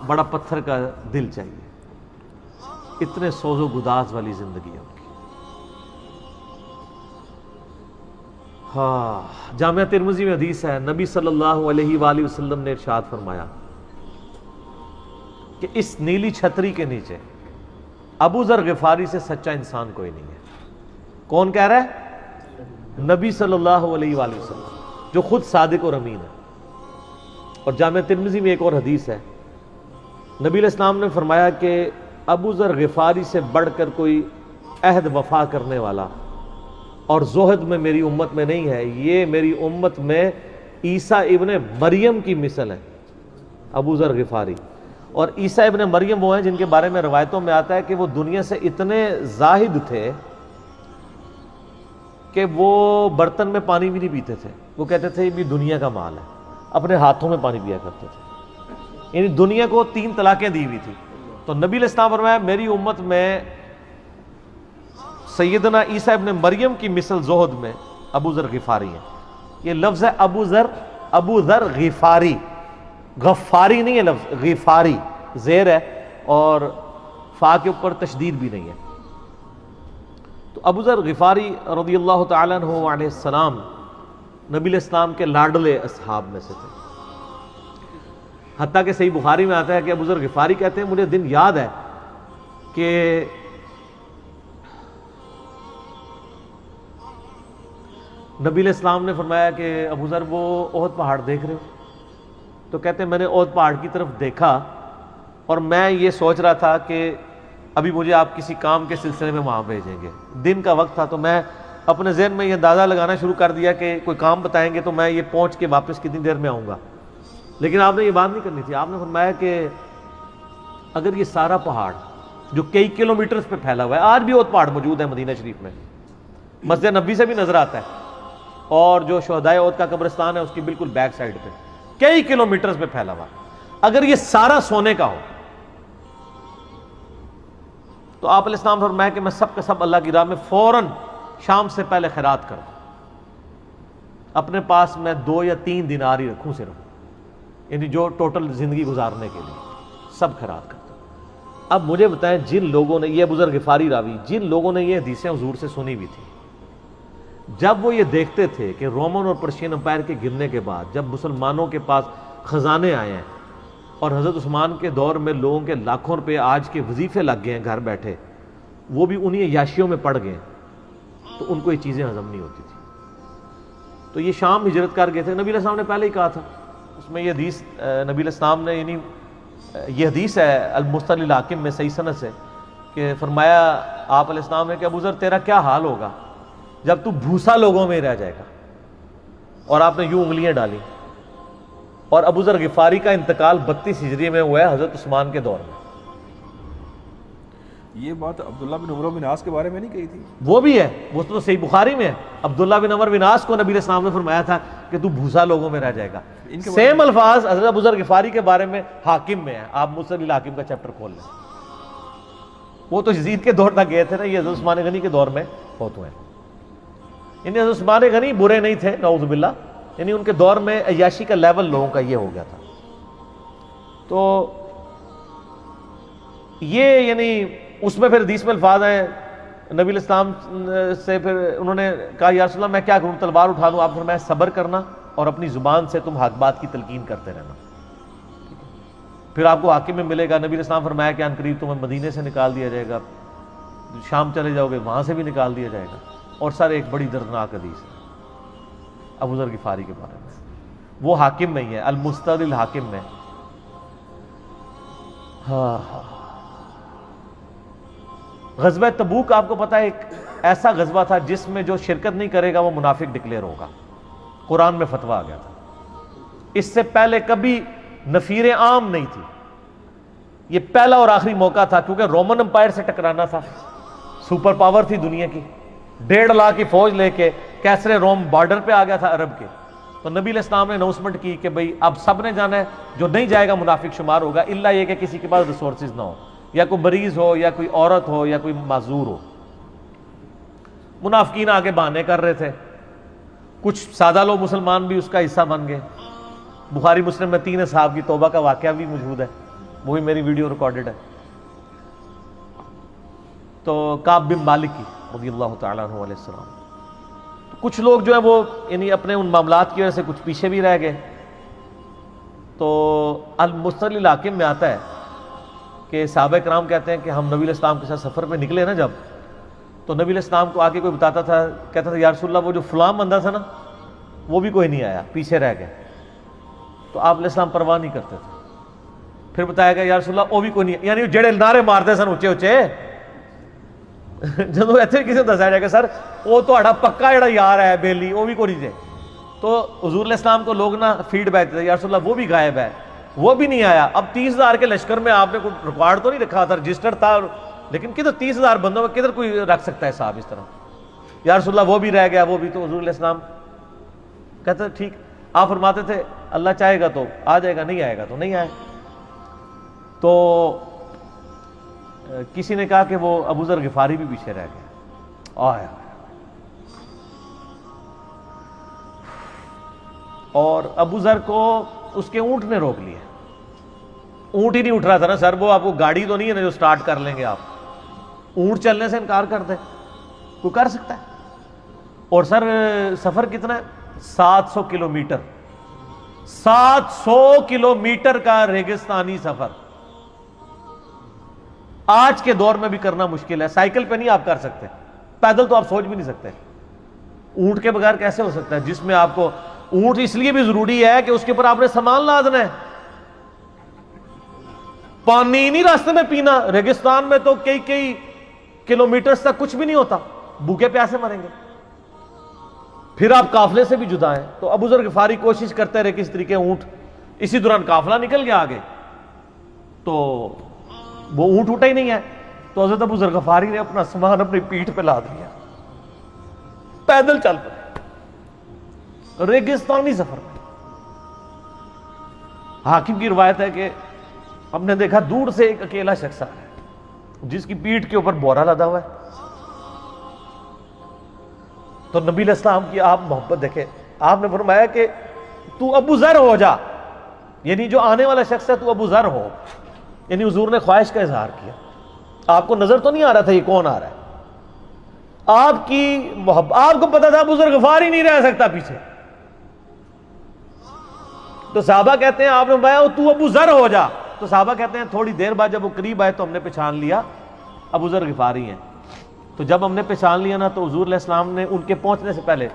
بڑا پتھر کا دل چاہیے، اتنے سوز و گداز والی زندگی ہے ان کی۔ ہاں، جامعہ ترمذی میں حدیث ہے، نبی صلی اللہ علیہ وآلہ وسلم نے ارشاد فرمایا کہ اس نیلی چھتری کے نیچے ابو ذر غفاری سے سچا انسان کوئی نہیں ہے۔ کون کہہ رہا ہے؟ نبی صلی اللہ علیہ وآلہ وسلم، جو خود صادق اور امین ہے۔ اور جامعہ ترمذی میں ایک اور حدیث ہے، نبی علیہ السلام نے فرمایا کہ ابو ذر غفاری سے بڑھ کر کوئی عہد وفا کرنے والا اور زہد میں میری امت میں نہیں ہے، یہ میری امت میں عیسیٰ ابن مریم کی مثل ہے، ابو ذر غفاری۔ اور عیسیٰ ابن مریم وہ ہیں جن کے بارے میں روایتوں میں آتا ہے کہ وہ دنیا سے اتنے زاہد تھے کہ وہ برتن میں پانی بھی نہیں پیتے تھے، وہ کہتے تھے یہ بھی دنیا کا مال ہے، اپنے ہاتھوں میں پانی پیا کرتے تھے، یعنی دنیا کو 3 طلاقیں دی ہوئی تھی۔ تو نبی علیہ السلام فرمایا میری امت میں سیدنا عیسیٰ ابن مریم کی مثل زہد میں ابو ذر غفاری ہیں۔ یہ لفظ ہے ابو ذر غفاری، غفاری نہیں ہے لفظ، غفاری زیر ہے اور فا کے اوپر تشدید بھی نہیں ہے۔ تو ابو ذر غفاری رضی اللہ تعالیٰ عنہ علیہ السلام نبی علیہ السلام کے لاڈلے اصحاب میں سے تھے، حتیٰ کہ صحیح بخاری میں آتا ہے کہ ابو ذر غفاری کہتے ہیں مجھے دن یاد ہے کہ نبی علیہ السلام نے فرمایا کہ ابو ذر وہ احد پہاڑ دیکھ رہے ہو؟ تو کہتے ہیں میں نے احد پہاڑ کی طرف دیکھا اور میں یہ سوچ رہا تھا کہ ابھی مجھے آپ کسی کام کے سلسلے میں وہاں بھیجیں گے، دن کا وقت تھا، تو میں اپنے ذہن میں یہ اندازہ لگانا شروع کر دیا کہ کوئی کام بتائیں گے تو میں یہ پہنچ کے واپس کتنی دیر میں آؤں گا۔ لیکن آپ نے یہ بات نہیں کرنی تھی، آپ نے فرمایا کہ اگر یہ سارا پہاڑ جو کئی کلومیٹرز پہ پھیلا ہوا ہے، آج بھی احد پہاڑ موجود ہے مدینہ شریف میں، مسجد نبوی سے بھی نظر آتا ہے، اور جو شہدائے احد کا قبرستان ہے اس کی بالکل بیک سائڈ پہ کئی کلومیٹرز پہ پھیلا ہوا، اگر یہ سارا سونے کا ہو تو آپ علیہ السلام فرمایا کہ میں سب کا سب اللہ کی راہ میں فوراً شام سے پہلے خیرات کروں، اپنے پاس میں 2 یا 3 دینار ہی رکھوں صرف، یعنی جو ٹوٹل زندگی گزارنے کے لیے سب خیرات کرتا ہوں۔ اب مجھے بتائیں جن لوگوں نے، یہ ابو ذر غفاری راوی، جن لوگوں نے یہ حدیثیں حضور سے سنی بھی تھی، جب وہ یہ دیکھتے تھے کہ رومن اور پرشین امپائر کے گرنے کے بعد جب مسلمانوں کے پاس خزانے آئے ہیں اور حضرت عثمان کے دور میں لوگوں کے لاکھوں روپے آج کے وظیفے لگ گئے ہیں گھر بیٹھے، وہ بھی انہی عیاشیوں میں پڑ گئے ہیں، تو ان کو یہ چیزیں ہضم نہیں ہوتی تھی، تو یہ شام ہجرت کر گئے تھے۔ نبی علیہ السلام نے پہلے ہی کہا تھا، اس میں یہ حدیث نبی علیہ السلام نے، یعنی یہ حدیث ہے المستدرک الحاکم میں صحیح سند سے، کہ فرمایا آپ علیہ السلام نے کہ ابو ذر تیرا کیا حال ہوگا جب تو بھوسا لوگوں میں رہ جائے گا، اور آپ نے یوں انگلیاں ڈالی، اور ابو ذر غفاری کا انتقال 32 ہجری میں ہوا ہے حضرت عثمان کے دور میں۔ یہ بات عبداللہ بن عمر بن عاص کے بارے میں نہیں کہی تھی؟ وہ بھی ہے، وہ تو صحیح بخاری میں ہے، عبداللہ بن عمر بن عاص کو نبی علیہ السلام نے فرمایا تھا کہ تو بھوسا لوگوں میں رہ جائے گا۔ سیم الفاظ حضرت ابو ذر غفاری کے بارے میں حاکم میں ہے، آپ مستدرک الحاکم کا چیپٹر کھول لیں، وہ تو یزید کے دور تک گئے تھے نا، یہ حضرت عثمان غنی کے دور میں فوت ہوئے ہیں۔ یعنی حضرت عثمان غنی برے نہیں تھے نعوذ باللہ، یعنی ان کے دور میں عیاشی کا لیول لوگوں کا یہ ہو گیا تھا۔ تو یہ یعنی اس میں پھر حدیث میں الفاظ ہیں، نبی علیہ السلام سے پھر انہوں نے کہا یا رسول اللہ میں کیا کروں، تلوار اٹھا لوں؟ آپ نے فرمایا صبر کرنا اور اپنی زبان سے تم حق بات کی تلقین کرتے رہنا، پھر آپ کو حاکم میں ملے گا۔ نبی علیہ السلام فرمایا کہ ان قریب تمہیں مدینے سے نکال دیا جائے گا، شام چلے جاؤ گے وہاں سے بھی نکال دیا جائے گا۔ اور سر ایک بڑی دردناک حدیث ہے ابو ذر غفاری کے بارے میں، وہ حاکم میں ہی ہے، المستدرک الحاکم میں۔ غزوہ تبوک آپ کو پتہ ہے ایک ایسا غزوہ تھا جس میں جو شرکت نہیں کرے گا وہ منافق ڈکلیئر ہوگا، قرآن میں فتویٰ آ گیا تھا۔ اس سے پہلے کبھی نفیر عام نہیں تھی، یہ پہلا اور آخری موقع تھا، کیونکہ رومن امپائر سے ٹکرانا تھا، سپر پاور تھی دنیا کی، 1.5 لاکھ کی فوج لے کے کیسرے روم بارڈر پہ آ گیا تھا عرب کے۔ تو نبی علیہ السلام نے اناؤنسمنٹ کی کہ بھئی اب سب نے جانا ہے، جو نہیں جائے گا منافق شمار ہوگا، الا یہ کہ کسی کے پاس ریسورسز نہ ہو، یا کوئی مریض ہو، یا کوئی عورت ہو، یا کوئی معذور ہو۔ منافقین آگے بہانے کر رہے تھے، کچھ سادہ لوگ مسلمان بھی اس کا حصہ بن گئے۔ بخاری مسلم میں 3 اصحاب کی توبہ کا واقعہ بھی موجود ہے، وہی میری ویڈیو ریکارڈڈ ہے. تو کعب بن مالک کی رضی اللہ تعالیٰ عنہ علیہ السلام. تو کچھ لوگ جو ہیں وہ یعنی اپنے ان معاملات کی وجہ سے کچھ پیچھے بھی رہ گئے. تو المستدل الحاکم میں آتا ہے کہ صحابہ کرام کہتے ہیں کہ ہم نبی علیہ السلام کے ساتھ سفر پہ نکلے نا جب, تو نبی علیہ السلام کو آگے کوئی بتاتا تھا, کہتا تھا یا رسول اللہ وہ جو فلاں بندہ تھا نا وہ بھی کوئی نہیں آیا, پیچھے رہ گئے. تو آپ علیہ السلام پرواہ نہیں کرتے تھے. پھر بتایا گیا یا رسول اللہ وہ بھی کوئی نہیں, یعنی جڑے نعرے مارتے سن اچے اچے جدو ایتھے کسی کو دسایا جائے گا سر وہ تہاڈا پکا جڑا یار ہے بیلی وہ بھی کوئی نہیں جے, تو حضور علیہ السلام کو لوگ نا فیڈ بیک دیتے یا رسول اللہ وہ بھی غائب ہے, وہ بھی نہیں آیا. اب 30,000 کے لشکر میں آپ نے کوئی ریکارڈ تو نہیں رکھا تھا, رجسٹر تھا, لیکن کدھر 30,000 بندوں میں کدھر کوئی رکھ سکتا ہے صاحب اس طرح, یا رسول اللہ وہ بھی رہ گیا وہ بھی. تو حضور علیہ السلام کہتے ٹھیک. آپ فرماتے تھے اللہ چاہے گا تو آ جائے گا, نہیں آئے گا تو نہیں آئے. تو کسی نے کہا کہ وہ ابو ذر غفاری بھی پیچھے رہ گئے. آیا اور ابو ذر کو اس کے اونٹ نے روک لیا. اونٹ ہی نہیں اٹھ رہا تھا نا سر, وہ آپ کو گاڑی تو نہیں ہے نا جو سٹارٹ کر لیں گے آپ, اونٹ چلنے سے انکار کر دیں, کوئی کر سکتا ہے. اور سر سفر کتنا ہے, 700 کلومیٹر, 700 کلومیٹر کا ریگستانی سفر آج کے دور میں بھی کرنا مشکل ہے. سائیکل پہ نہیں آپ کر سکتے, پیدل تو آپ سوچ بھی نہیں سکتے. اونٹ کے بغیر کیسے ہو سکتا ہے, جس میں آپ کو اونٹ اس لیے بھی ضروری ہے کہ اس کے اوپر آپ نے سامان لادنا ہے. پانی نہیں راستے میں پینا, ریگستان میں تو کئی کلومیٹرز تک کچھ بھی نہیں ہوتا, بھوکے پیاسے مریں گے. پھر آپ قافلے سے بھی جدا ہیں. تو ابو ذر غفاری کوشش کرتے رہے کس طریقے اونٹ, اسی دوران قافلہ نکل گیا آگے, تو وہ اونٹ اٹھا ہی نہیں ہے. تو حضرت ابو ذر غفاری نے اپنا سامان اپنی پیٹھ پہ لاد لیا, پیدل چل پڑے ریگستانی سفر میں. حاکم کی روایت ہے کہ ہم نے دیکھا دور سے ایک اکیلا شخص آ رہا ہے جس کی پیٹھ کے اوپر بورا لدا ہوا ہے. تو نبی علیہ السلام کی آپ محبت دیکھیں, آپ نے فرمایا کہ تو ابو ذر ہو جا, یعنی جو آنے والا شخص ہے تو ابو ذر ہو. یعنی حضور نے خواہش کا اظہار کیا. آپ کو نظر تو نہیں آ رہا تھا یہ کون آ رہا ہے, آپ کی محبت, آپ کو پتا تھا ابو ذر غفاری نہیں رہ سکتا پیچھے. تو صحابہ کہتے ہیں آپ نے فرمایا تو ابو ذر ہو جا. تو صحابہ کہتے ہیں تھوڑی دیر بعد جب وہ قریب آئے تو ہم نے پہچان لیا ابو ذر غفاری ہیں. تو جب ہم نے پہچان لیا نا تو حضور علیہ السلام نے ان کے پہنچنے سے پہلے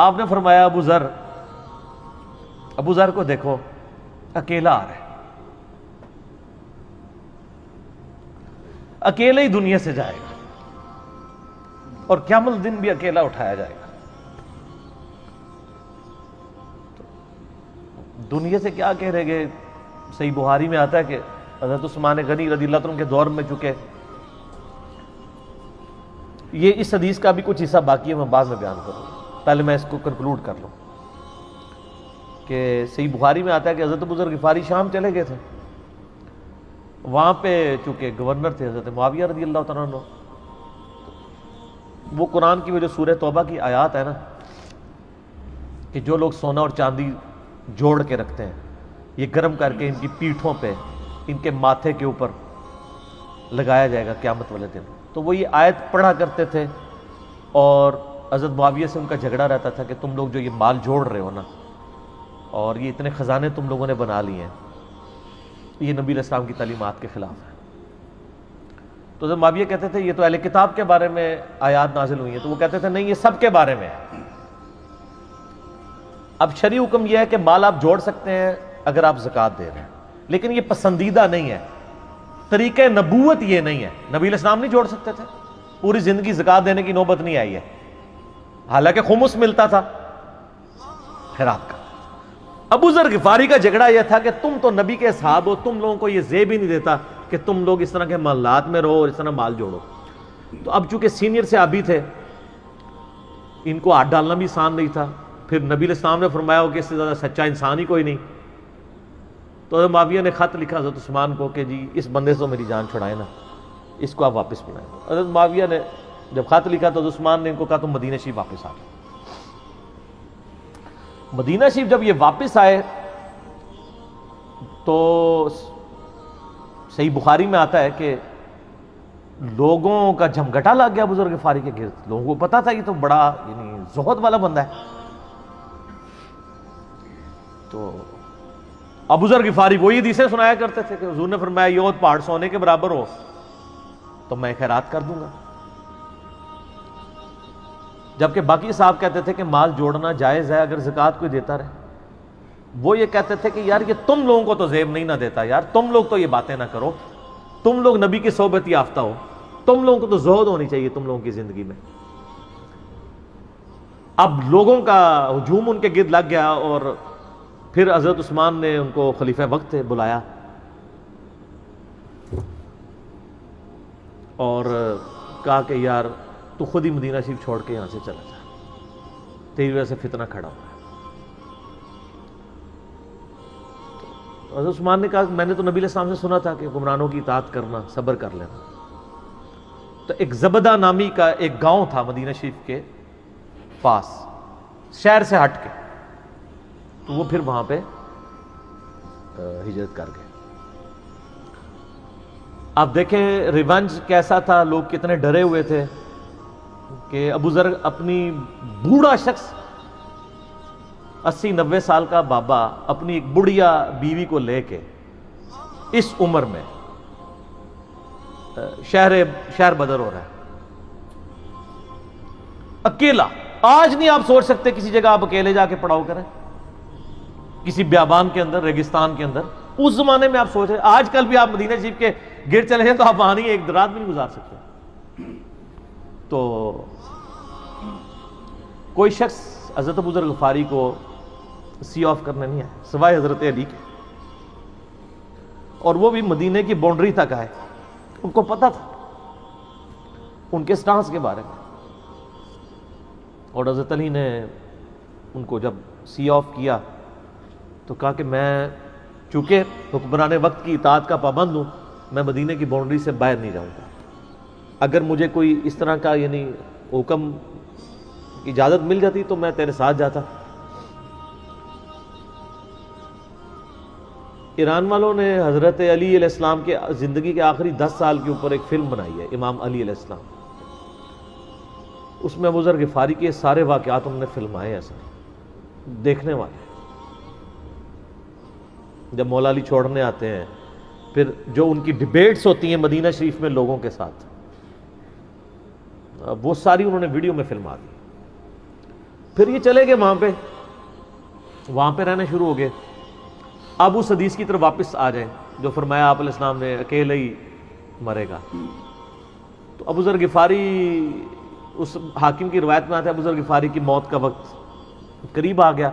آپ نے فرمایا ابو ذر کو دیکھو اکیلا آ رہا ہے, اکیلے ہی دنیا سے جائے گا اور قیامت دن بھی اکیلا اٹھایا جائے گا. دنیا سے کیا کہہ رہے گے, صحیح بخاری میں آتا ہے کہ حضرت عثمان غنی رضی اللہ عنہ کے دور میں چکے, یہ اس حدیث کا بھی کچھ حصہ باقی ہے, میں بعد میں بیان کروں گا, پہلے میں اس کو کنکلوڈ کر لوں کہ صحیح بخاری میں آتا ہے کہ حضرت ابو ذر غفاری شام چلے گئے تھے. وہاں پہ چونکہ گورنر تھے حضرت معاویہ رضی اللہ تعالیٰ عنہ, وہ قرآن کی وہ جو سورہ توبہ کی آیات ہے نا کہ جو لوگ سونا اور چاندی جوڑ کے رکھتے ہیں یہ گرم کر کے ان کی پیٹھوں پہ, ان کے ماتھے کے اوپر لگایا جائے گا قیامت والے دن. تو وہ یہ آیت پڑھا کرتے تھے اور حضرت معاویہ سے ان کا جھگڑا رہتا تھا کہ تم لوگ جو یہ مال جوڑ رہے ہو نا اور یہ اتنے خزانے تم لوگوں نے بنا لیے ہیں, یہ نبی علیہ السلام کی تعلیمات کے خلاف ہے. تو حضرت معاویہ کہتے تھے یہ تو اہل کتاب کے بارے میں آیات نازل ہوئی ہیں, تو وہ کہتے تھے نہیں یہ سب کے بارے میں ہے. اب شرعی حکم یہ ہے کہ مال آپ جوڑ سکتے ہیں اگر آپ زکوٰۃ دے رہے ہیں, لیکن یہ پسندیدہ نہیں ہے, طریقہ نبوت یہ نہیں ہے. نبی علیہ السلام نہیں جوڑ سکتے تھے, پوری زندگی زکوٰۃ دینے کی نوبت نہیں آئی ہے, حالانکہ خمس ملتا تھا خیرات کا. ابو ذر غفاری کا جھگڑا یہ تھا کہ تم تو نبی کے اصحاب ہو, تم لوگوں کو یہ زیب ہی نہیں دیتا کہ تم لوگ اس طرح کے محلات میں رہو اور اس طرح مال جوڑو. تو اب چونکہ سینئر صحابی تھے, ان کو ہاتھ ڈالنا بھی آسان نہیں تھا. پھر نبی علیہ السلام نے فرمایا ہو کہ اس سے زیادہ سچا انسان ہی کوئی نہیں. تو حضرت معاویہ نے خط لکھا حضرت عثمان کو کہ جی اس بندے سے میری جان چھڑائے نا, اس کو آپ واپس بلائیں. حضرت معاویہ نے جب خط لکھا تو حضرت عثمان نے ان کو کہا تم مدینہ شریف واپس آ گئے. مدینہ شریف جب یہ واپس آئے تو صحیح بخاری میں آتا ہے کہ لوگوں کا جھمگٹا لگ گیا ابو ذر غفاری کے گرد. لوگوں کو پتا تھا یہ تو بڑا یعنی زہد والا بندہ ہے. تو ابو ذر غفاری کو یہ حدیثیں سنایا کرتے تھے کہ حضور نے فرمایا یہ احد پہاڑ سونے کے برابر ہو تو میں خیرات کر دوں گا. جبکہ باقی صاحب کہتے تھے کہ مال جوڑنا جائز ہے اگر زکوٰۃ کوئی دیتا رہے. وہ یہ کہتے تھے کہ یار یہ تم لوگوں کو تو زیب نہیں نہ دیتا, یار تم لوگ تو یہ باتیں نہ کرو, تم لوگ نبی کی صحبت یافتہ ہو, تم لوگوں کو تو زہد ہونی چاہیے تم لوگوں کی زندگی میں. اب لوگوں کا ہجوم ان کے گرد لگ گیا اور پھر حضرت عثمان نے ان کو خلیفہ وقت بلایا اور کہا کہ یار تو خود ہی مدینہ شریف چھوڑ کے یہاں سے چلا جا, تیری وجہ سے فتنہ کھڑا ہوا ہے. حضرت عثمان نے کہا کہ میں نے تو نبی علیہ السلام سے سنا تھا کہ حکمرانوں کی اطاعت کرنا, صبر کر لینا. تو ایک زبدہ نامی کا ایک گاؤں تھا مدینہ شریف کے پاس, شہر سے ہٹ کے, تو وہ پھر وہاں پہ ہجرت کر گئے. آپ دیکھیں ریونج کیسا تھا, لوگ کتنے ڈرے ہوئے تھے کہ ابو ذر اپنی بوڑھا شخص 80-90 سال کا بابا اپنی ایک بڑھیا بیوی کو لے کے اس عمر میں شہر بدر ہو رہا ہے اکیلا. آج نہیں آپ سوچ سکتے کسی جگہ آپ اکیلے جا کے پڑاؤ کریں کسی بیابان کے اندر, ریگستان کے اندر. اس زمانے میں آپ سوچ رہے, آج کل بھی آپ مدینہ شریف کے گرد چلے جائیں تو آپ وہاں نہیں ایک رات بھی نہیں گزار سکتے. تو کوئی شخص حضرت ابو ذر غفاری کو سی آف کرنے نہیں آئے سوائے حضرت علی کے, اور وہ بھی مدینہ کی باؤنڈری تک آئے. ان کو پتا تھا ان کے سٹانس کے بارے میں, اور حضرت علی نے ان کو جب سی آف کیا تو کہا کہ میں چونکہ حکمران وقت کی اطاعت کا پابند ہوں, میں مدینہ کی باؤنڈری سے باہر نہیں جاؤں گا. اگر مجھے کوئی اس طرح کا یعنی حکم اجازت مل جاتی تو میں تیرے ساتھ جاتا. ایران والوں نے حضرت علی علیہ السلام کے زندگی کے آخری 10 سال کے اوپر ایک فلم بنائی ہے, امام علی علیہ السلام. اس میں ابو ذر غفاری کے سارے واقعات انہوں نے فلمائے ہیں, سر دیکھنے والے. جب مولا علی چھوڑنے آتے ہیں, پھر جو ان کی ڈیبیٹس ہوتی ہیں مدینہ شریف میں لوگوں کے ساتھ, وہ ساری انہوں نے ویڈیو میں فلما دی. پھر یہ چلے گئے وہاں پہ رہنے شروع ہو گئے. اب اس حدیث کی طرف واپس آ جائیں جو فرمایا آپ علیہ السلام نے اکیلے ہی مرے گا. تو ابو ذر غفاری, اس حاکم کی روایت میں آتا ہے ابو ذر غفاری کی موت کا وقت قریب آ گیا,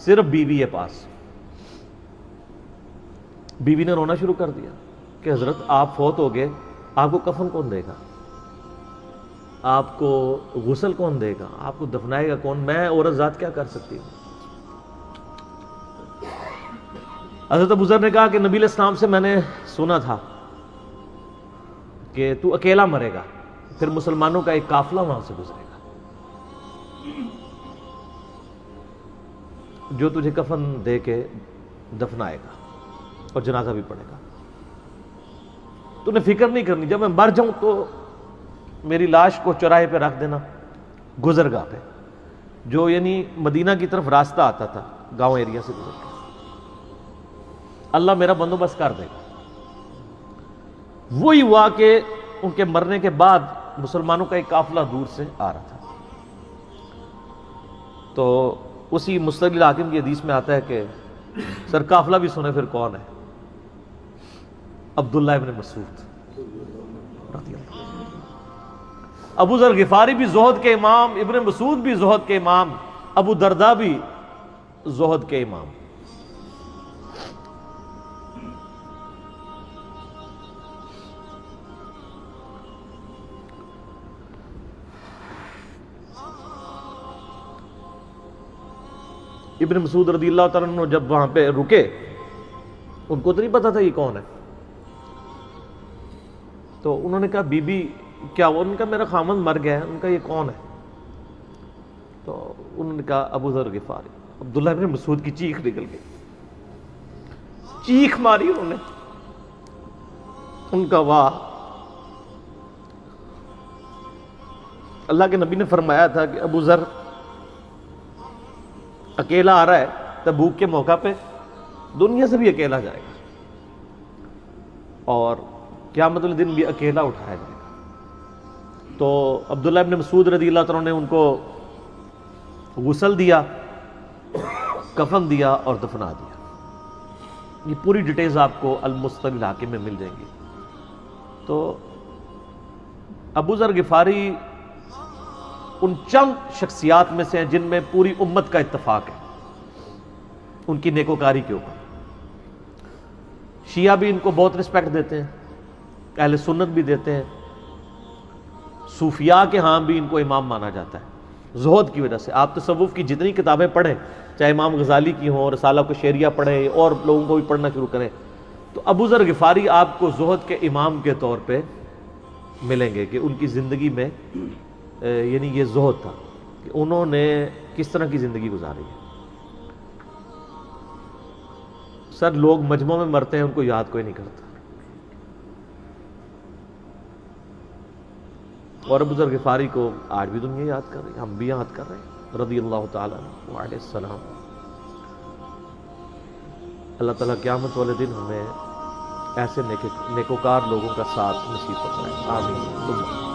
صرف بیوی ہے پاس. بیوی نے رونا شروع کر دیا کہ حضرت آپ فوت ہو گئے, آپ کو کفن کون دے گا, آپ کو غسل کون دے گا, آپ کو دفنائے گا کون, میں عورت ذات کیا کر سکتی ہوں. حضرت ابو ذر نے کہا کہ نبی علیہ السلام سے میں نے سنا تھا کہ تو اکیلا مرے گا, پھر مسلمانوں کا ایک قافلہ وہاں سے گزرے گا جو تجھے کفن دے کے دفنائے گا اور جنازہ بھی پڑے گا. تو نے فکر نہیں کرنی, جب میں مر جاؤں تو میری لاش کو چوراہے پہ رکھ دینا, گزرگاہ پہ, جو یعنی مدینہ کی طرف راستہ آتا تھا گاؤں ایریا سے گزر کے. اللہ میرا بندوبست کر دے گا. وہی ہوا کہ ان کے مرنے کے بعد مسلمانوں کا ایک قافلہ دور سے آ رہا تھا. تو اسی مستقل حاکم کی حدیث میں آتا ہے کہ سر قافلہ بھی سنے, پھر کون ہے, عبداللہ ابن مسعود رضی اللہ. ابو ذر غفاری بھی زہد کے امام, ابن مسعود بھی زہد کے امام, ابو درداء بھی زہد کے امام. ابن مسعود رضی اللہ تعالیٰ عنہ جب وہاں پہ رکے, ان کو تو نہیں پتا تھا یہ کون ہے. تو انہوں نے کہا بی بی کیا ہوا, ان کا میرا خامند مر گیا ہے. ان کا یہ کون ہے؟ تو انہوں نے کہا ابو ذر غفاری. عبداللہ ابن مسعود کی چیخ نکل گئی, چیخ ماری انہوں نے. ان کا واہ، اللہ کے نبی نے فرمایا تھا کہ ابو ذر اکیلا آ رہا ہے تبوک کے موقع پہ، دنیا سے بھی اکیلا جائے گا، اور قیامت والے دن بھی اکیلا اٹھایا جائے گا۔ تو عبداللہ ابن مسعود رضی اللہ عنہ نے ان کو غسل دیا، کفن دیا اور دفنا دیا۔ یہ پوری ڈیٹیلز آپ کو المستدرک الحاکم میں مل جائیں گی۔ تو ابو ذر غفاری ان چند شخصیات میں سے ہیں جن میں پوری امت کا اتفاق ہے ان کی نیکوکاری کے اوپر۔ شیعہ بھی ان کو بہت رسپیکٹ دیتے ہیں، اہل سنت بھی دیتے ہیں، صوفیاء کے ہاں بھی ان کو امام مانا جاتا ہے زہد کی وجہ سے۔ آپ تصوف کی جتنی کتابیں پڑھیں، چاہے امام غزالی کی ہوں، رسالہ قشیریہ پڑھیں اور لوگوں کو بھی پڑھنا شروع کریں، تو ابو ذر غفاری آپ کو زہد کے امام کے طور پہ ملیں گے کہ ان کی زندگی میں یعنی یہ زہد تھا کہ انہوں نے کس طرح کی زندگی گزاری ہے۔ سر لوگ مجمع میں مرتے ہیں، ان کو یاد کوئی نہیں کرتا، اور ابو ذر غفاری کو آج بھی دنیا یاد کر رہی ہے، ہم بھی یاد کر رہے ہیں رضی اللہ تعالیٰ عنہ علیہ السلام۔ اللہ تعالیٰ قیامت والے دن ہمیں ایسے نیکوکار لوگوں کا ساتھ نصیب فرمائے، آمین۔